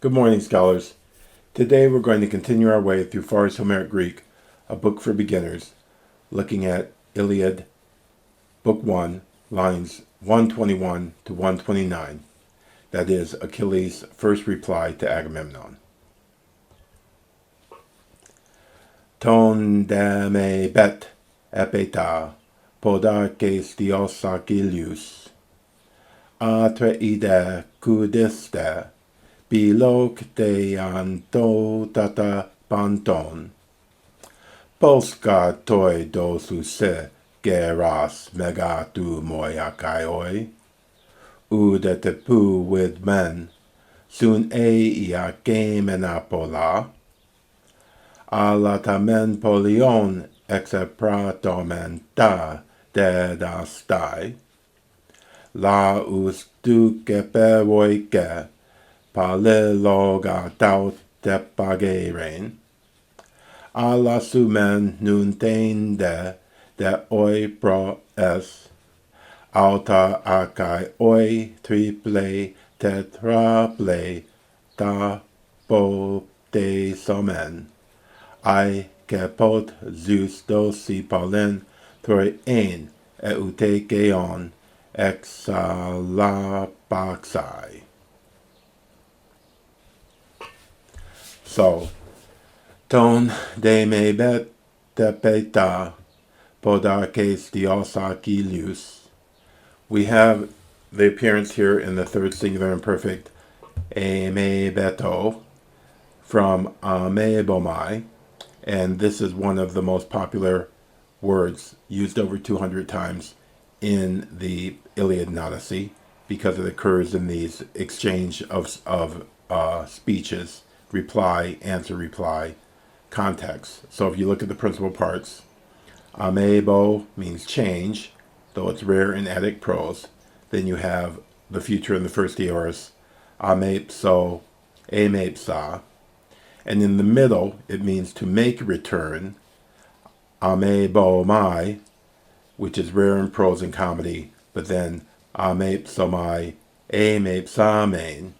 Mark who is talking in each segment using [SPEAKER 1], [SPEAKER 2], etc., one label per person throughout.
[SPEAKER 1] Good morning, scholars. Today we're going to continue our way through Forest Homeric Greek, a book for beginners, looking at Iliad, Book 1, lines 121 to 129. That is Achilles' first reply to Agamemnon. Ton de me bet epeta podarches dios Achilles, atreide cudiste, bilokte anto tata panton, polska toi dosuse geras megatu moiakaioi, udetepu with men, sun eia gemenapola, alatamen polion exepratomen ta dedastai, la us duce pevoike, paliloga taut tepageren, ala sumen nun tende de oi pro es, alta akai oi triple tetraple ta po te somen, ai kepot Zeus dosi polin troi ein eutekeon exalapaxai. So, ton de me bet tepeta podarches dios Achilles. We have the appearance here in the third singular imperfect me beto from amebomai, and this is one of the most popular words used over 200 times in the Iliad and Odyssey because it occurs in these exchange of speeches, reply, answer, reply, context. So if you look at the principal parts, amebo means change, though it's rare in Attic prose. Then you have the future in the first aorist, amepso, amepsa. And in the middle, it means to make return, amebomai, which is rare in prose and comedy, but then amepsomai, amepsamein.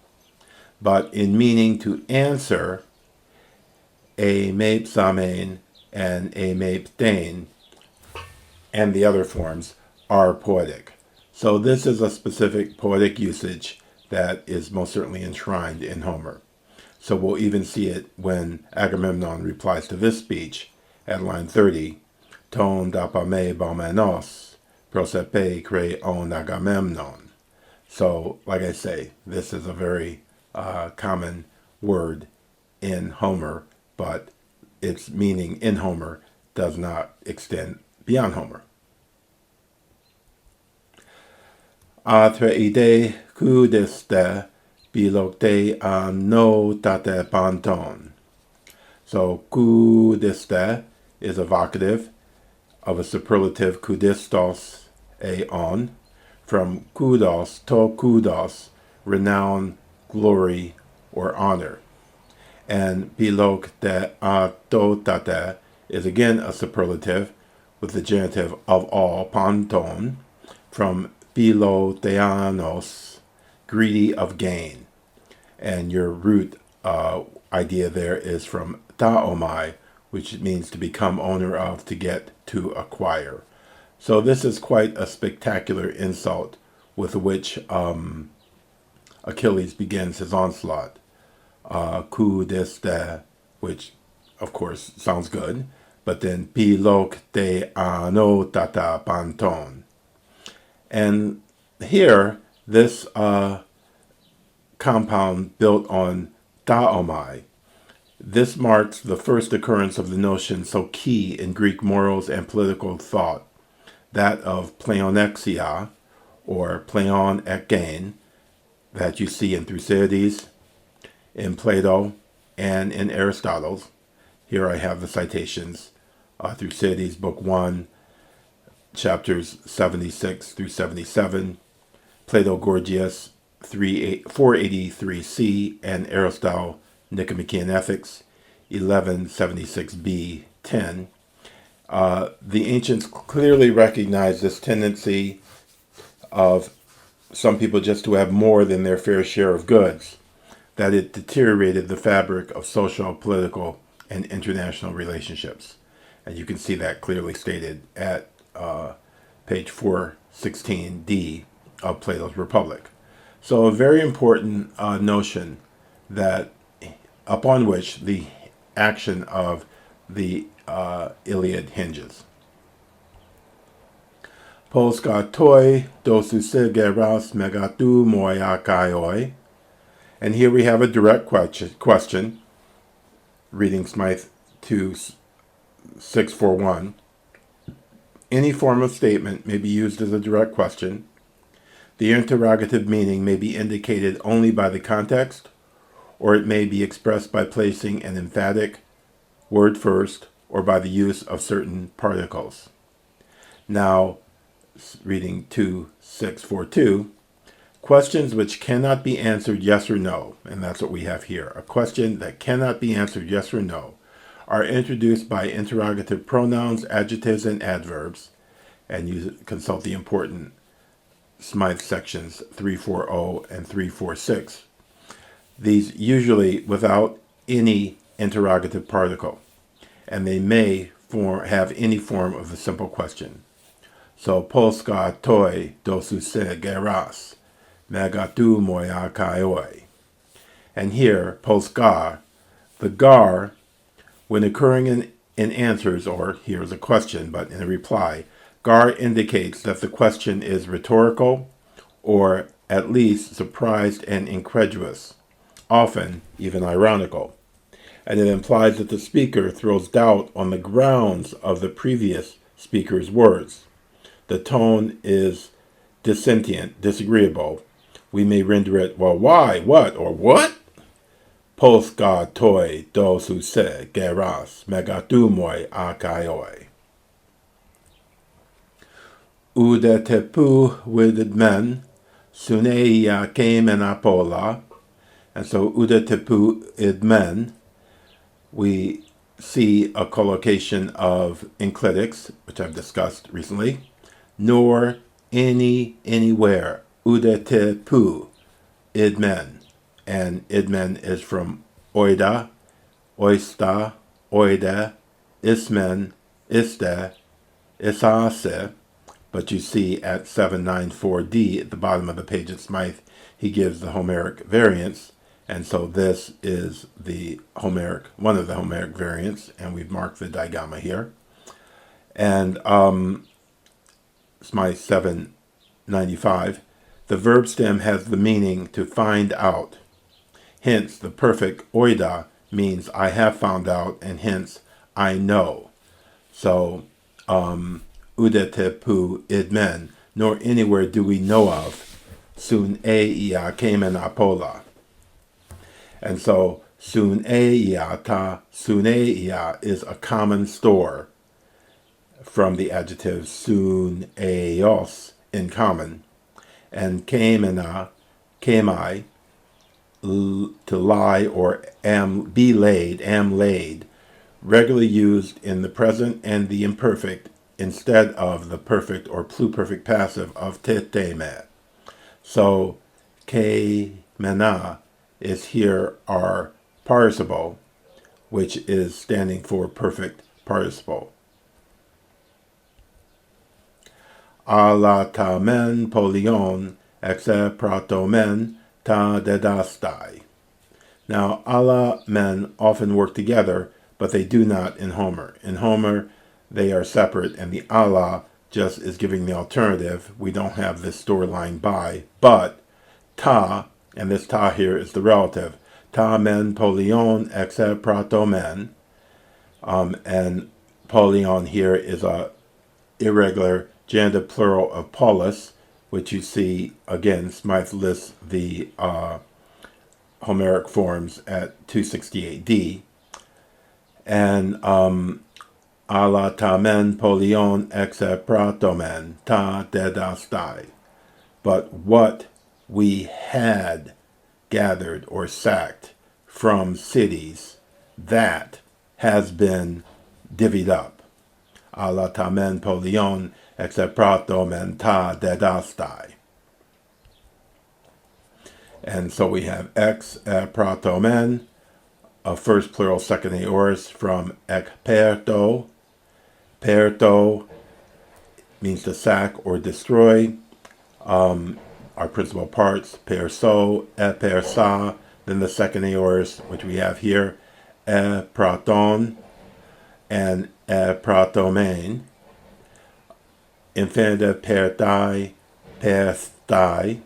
[SPEAKER 1] But in meaning to answer, amepsamein and ameptein, and the other forms, are poetic. So this is a specific poetic usage that is most certainly enshrined in Homer. So we'll even see it when Agamemnon replies to this speech at line 30, ton dapame bomenos, prosepe cre on Agamemnon. So, like I say, this is a very common word in Homer, but its meaning in Homer does not extend beyond Homer. Atreide cudiste bilokte ano tate panton. So cudiste is a vocative of a superlative kudistos aon, from kudos to kudos, renown, glory, or honor. And bilokte atotate is again a superlative with the genitive of all, panton, from philotheanos, greedy of gain. And your root idea there is from taomai, which means to become owner of, to get, to acquire. So this is quite a spectacular insult with which Achilles begins his onslaught. Kudiste, which of course sounds good, but then pilok te ano tata panton. And here, this compound built on taomai, this marks the first occurrence of the notion so key in Greek morals and political thought, that of pleonexia, or pleon ekgein, that you see in Thucydides, in Plato, and in Aristotle. Here I have the citations. Thucydides, Book 1, chapters 76 through 77, Plato Gorgias 483c, and Aristotle Nicomachean Ethics 1176b 10. The ancients clearly recognized this tendency of some people just to have more than their fair share of goods. that it deteriorated the fabric of social, political, and international relationships. And you can see that clearly stated at page 416d of Plato's Republic. So a very important notion that upon which the action of the Iliad hinges. Polska toi dosuse geras megatu moiakaioi. And here we have a direct question, reading Smythe 2641. Any form of statement may be used as a direct question. The interrogative meaning may be indicated only by the context, or it may be expressed by placing an emphatic word first, or by the use of certain particles. Now, reading 2642, questions which cannot be answered yes or no, and that's what we have here. A question that cannot be answered yes or no are introduced by interrogative pronouns, adjectives, and adverbs, and you consult the important Smythe sections 340 and 346. These usually without any interrogative particle, and they may have any form of a simple question. So, Polska toi dosuse geras, megatu moya kaioi. And here, Polska, the gar, when occurring in answers, or here's a question, but in a reply, gar indicates that the question is rhetorical, or at least surprised and incredulous, often even ironical. And it implies that the speaker throws doubt on the grounds of the previous speaker's words. The tone is dissentient, disagreeable. We may render it, well, why, what, or what? Polska toi dosuse geras megatumoi akaioi. Udetepu widmen suneia kemenapola. And so udetepu idmen, we see a collocation of enclitics, which I've discussed recently, nor anywhere, udetepu idmen. And idmen is from oida, oista, oide, ismen, iste, isase. But you see at 794d at the bottom of the page at Smythe, he gives the Homeric variants. And so this is the Homeric, one of the Homeric variants, and we've marked the digamma here. And Smythe 795, the verb stem has the meaning to find out. Hence, the perfect oida means I have found out, and hence I know. So, udetepu idmen, nor anywhere do we know of, sun eia kemenapola. And so, suneia ta suneia is a common store from the adjective suneios, in common, and kemena, kemai, to lie or be laid, am laid, regularly used in the present and the imperfect instead of the perfect or pluperfect passive of teteme. So, kemena is here our participle, which is standing for perfect participle. Alatamen polion exe pratomen ta dedastai. Now, ala men often work together, but they do not in Homer. In Homer, they are separate, and the ala just is giving the alternative. We don't have this storyline by, but ta, and this ta here is the relative. Ta men polion exe pratomen. And polion here is a irregular genitive plural of polis, which you see, again, Smythe lists the Homeric forms at 268d. And ala tamen polion exe pratomen ta dedastai. But what we had gathered or sacked from cities, that has been divvied up. Ala tamen polion exe pratomen ta dedastai. And so we have ex pratomen, a first plural second aorist from ekperto. Perto means to sack or destroy. Our principal parts, perso, persa, then the second aorist, which we have here, praton, and pratomen. Infinitive pertai, perstai,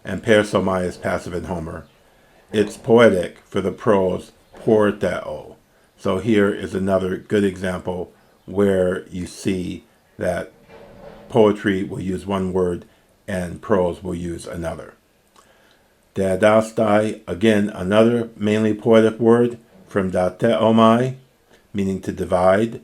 [SPEAKER 1] and persomai is passive in Homer. It's poetic for the prose porteo. So here is another good example where you see that poetry will use one word and prose will use another. Deadastai, again, another mainly poetic word from dateomai, meaning to divide,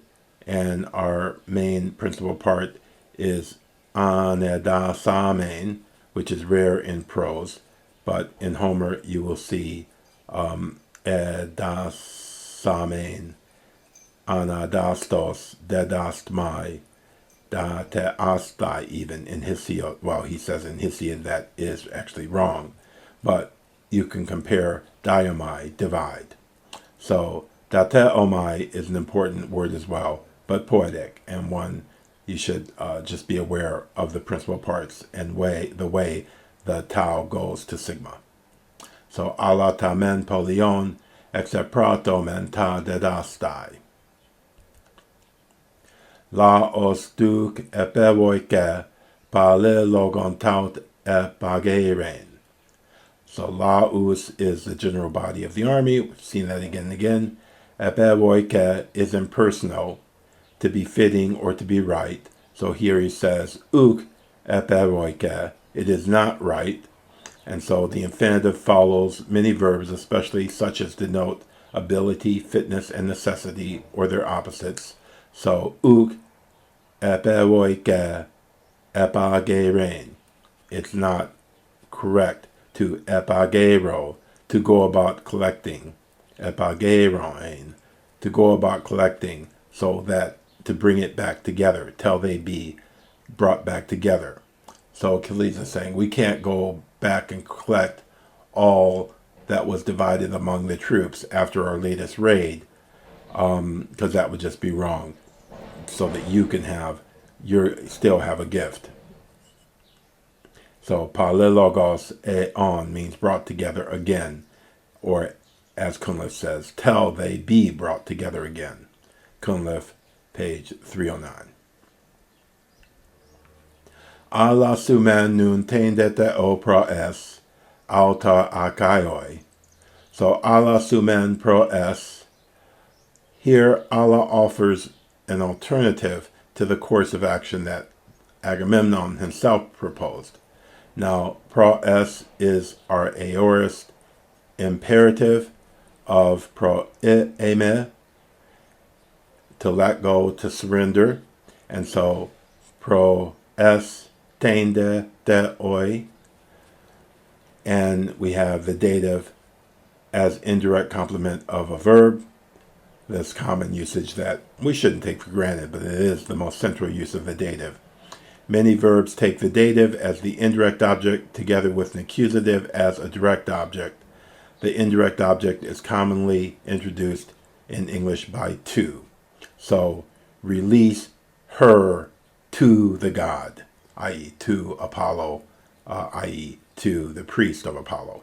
[SPEAKER 1] and our main principal part is anedasamen, which is rare in prose, but in Homer you will see edasamen, anadastos, dedastmai, dateastai, even in Hesiod. Well, he says in Hesiod that is actually wrong, but you can compare diomai, divide. So dateomai is an important word as well, but poetic, and one you should just be aware of the principal parts and the way the tau goes to sigma. So ala tamen polion exeprato menta dedastai. La ostuk epevoike pale logontaut epageiren. So laus is the general body of the army. We've seen that again and again. Epevoike is impersonal, to be fitting or to be right. So here he says, uk epevoike, it is not right. And so the infinitive follows many verbs, especially such as denote ability, fitness, and necessity, or their opposites. So uk epevoike epageiren. It's not correct to epagero, to go about collecting. Epageiron, to go about collecting, so that to bring it back together, till they be brought back together. So Achilles is saying we can't go back and collect all that was divided among the troops after our latest raid, because that would just be wrong, so that you can still have a gift. So palilogos eon means brought together again, or as Cunliffe says, till they be brought together again. Cunliffe, page 309. Alla sumen nun tendete o pro es, alta akaioi. So alla sumen pro es. Here Allah offers an alternative to the course of action that Agamemnon himself proposed. Now, pro es is our aorist imperative of pro eme, to let go, to surrender. And so pro es tende de oi, and we have the dative as indirect complement of a verb. This common usage that we shouldn't take for granted, but it is the most central use of the dative. Many verbs take the dative as the indirect object together with an accusative as a direct object. The indirect object is commonly introduced in English by to. So, release her to the god, i.e. to Apollo, i.e. to the priest of Apollo.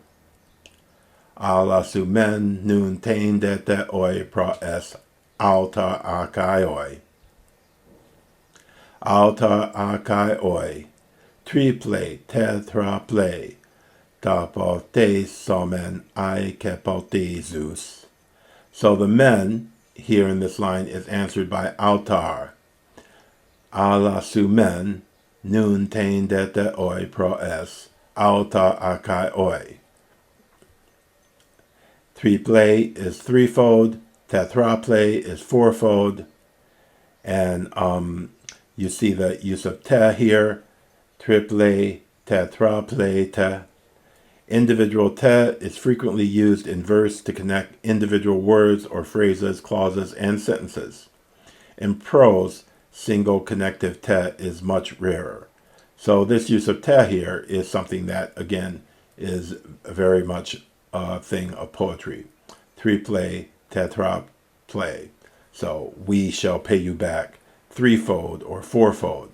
[SPEAKER 1] Alla sumen nun tendete oi pro es alta akaioi. Alta akaioi, triple tetraple, tapote somen aikepotezus. So the men here in this line is answered by altar. Alla sumen nun tendete oi pro es alta akaioi. Triple is threefold, tetraple is fourfold, and you see the use of te here, triple, tetraple, te. Individual te is frequently used in verse to connect individual words or phrases, clauses, and sentences. In prose, single connective te is much rarer. So this use of te here is something that, again, is very much a thing of poetry. Triple, tetraple. So we shall pay you back threefold or fourfold.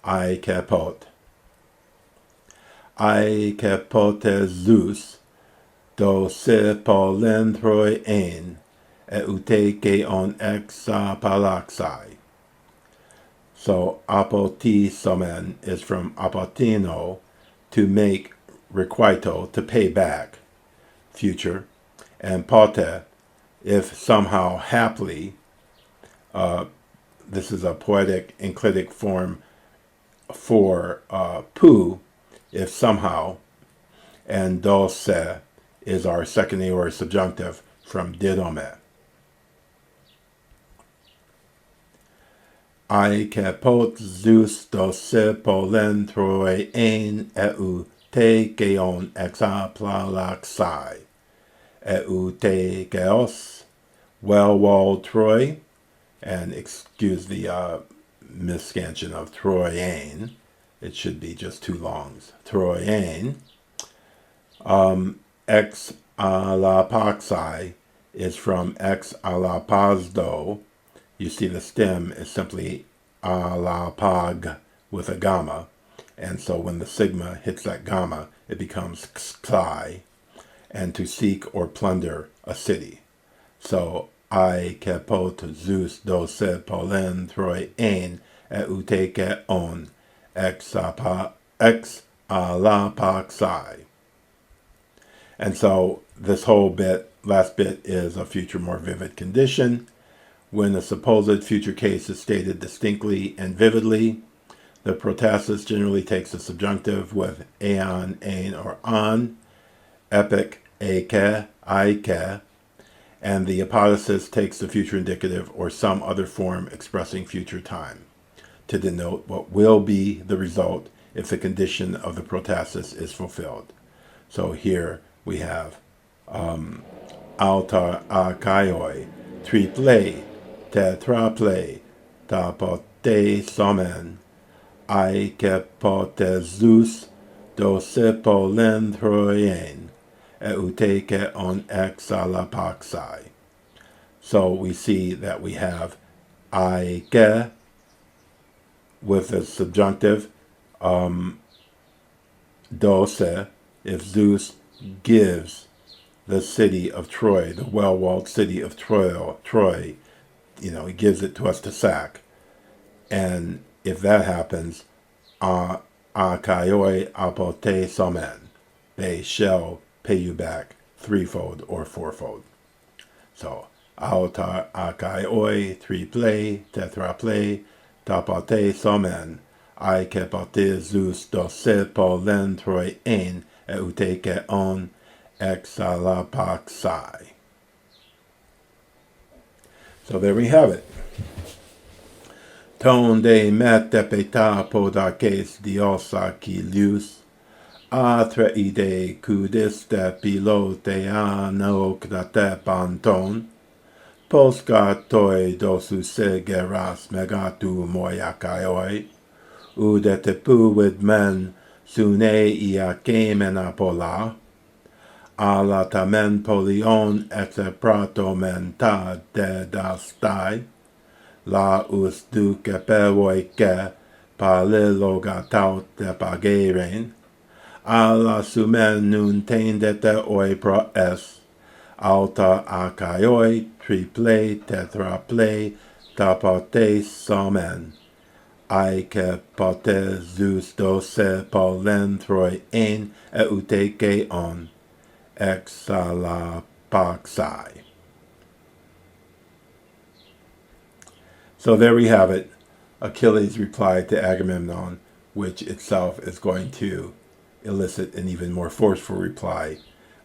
[SPEAKER 1] I capot. I capote Zeus, do se polenthroi ein, euteke on exapalaxai. So apotisomen is from apotino, to make, requito, to pay back, future, and pote, if somehow haply, this is a poetic enclitic form for pu, if somehow, and dose is our secondary subjunctive from didome. I capot Zeus dose polenthroi ein eu te geon exaplalaxai. Eu te geos, well-walled Troy, and excuse the miscansion of Troyen. It should be just two longs. Troyen. Ex alapaxai is from ex alapazdo. You see the stem is simply alapag with a gamma. And so when the sigma hits that gamma, it becomes xai, and to seek or plunder a city. So I capot Zeus dose polenthroi ein euteke on ex alapaxai. And so this whole bit, last bit, is a future more vivid condition. When a supposed future case is stated distinctly and vividly, the protasis generally takes the subjunctive with aeon, ein, or on, epic, eke, ike, and the apodosis takes the future indicative or some other form expressing future time to denote what will be the result if the condition of the protasis is fulfilled. So here we have altar akaioi, triple, tetraple, tapote somen, aikepote Zeus, dose polenthroi euteke on exalapaxai. So we see that we have aike with the subjunctive dose, if Zeus gives the city of Troy, the well-walled city of Troy, he gives it to us to sack. And if that happens, akaioi apote somen, they shall pay you back threefold or fourfold. So, autar akaioi, triple, tetraple, tapote somen, aikepote Zeus dose polenthroi ein euteke on exalapaxai. So there we have it. Ton de metepeta podakes dios Achilles, atreide kudiste pilote anokdate panton, poskatoi dosu segeras megatu moiakaioi, udetepu with men sune iakemenapola, alatamen polion exeprato menta dedastai, la us duce pevoike palilogatau de pageren, ala sumen nun tendete oi pro es, alta akaioi, triple, tetraple, tapote somen, aike pote Zeus dose polenthroi ein euteke on exalapaxai. So there we have it. Achilles replied to Agamemnon, which itself is going to elicit an even more forceful reply,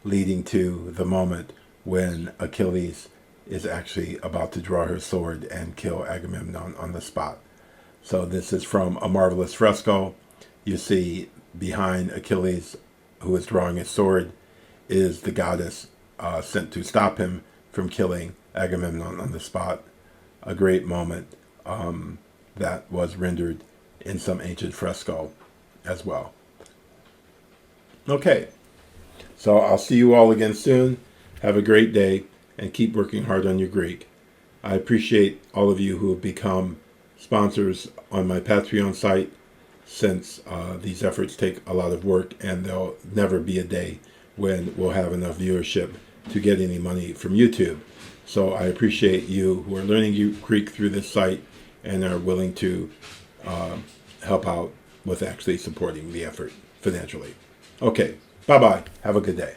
[SPEAKER 1] leading to the moment when Achilles is actually about to draw her sword and kill Agamemnon on the spot. So this is from a marvelous fresco. You see behind Achilles, who is drawing his sword, is the goddess sent to stop him from killing Agamemnon on the spot. A great moment that was rendered in some ancient fresco as well. Okay, so I'll see you all again soon. Have a great day and keep working hard on your Greek. I appreciate all of you who have become sponsors on my Patreon site, since these efforts take a lot of work, and there'll never be a day when we'll have enough viewership to get any money from YouTube. So I appreciate you who are learning Greek through this site and are willing to help out with actually supporting the effort financially. Okay, bye-bye. Have a good day.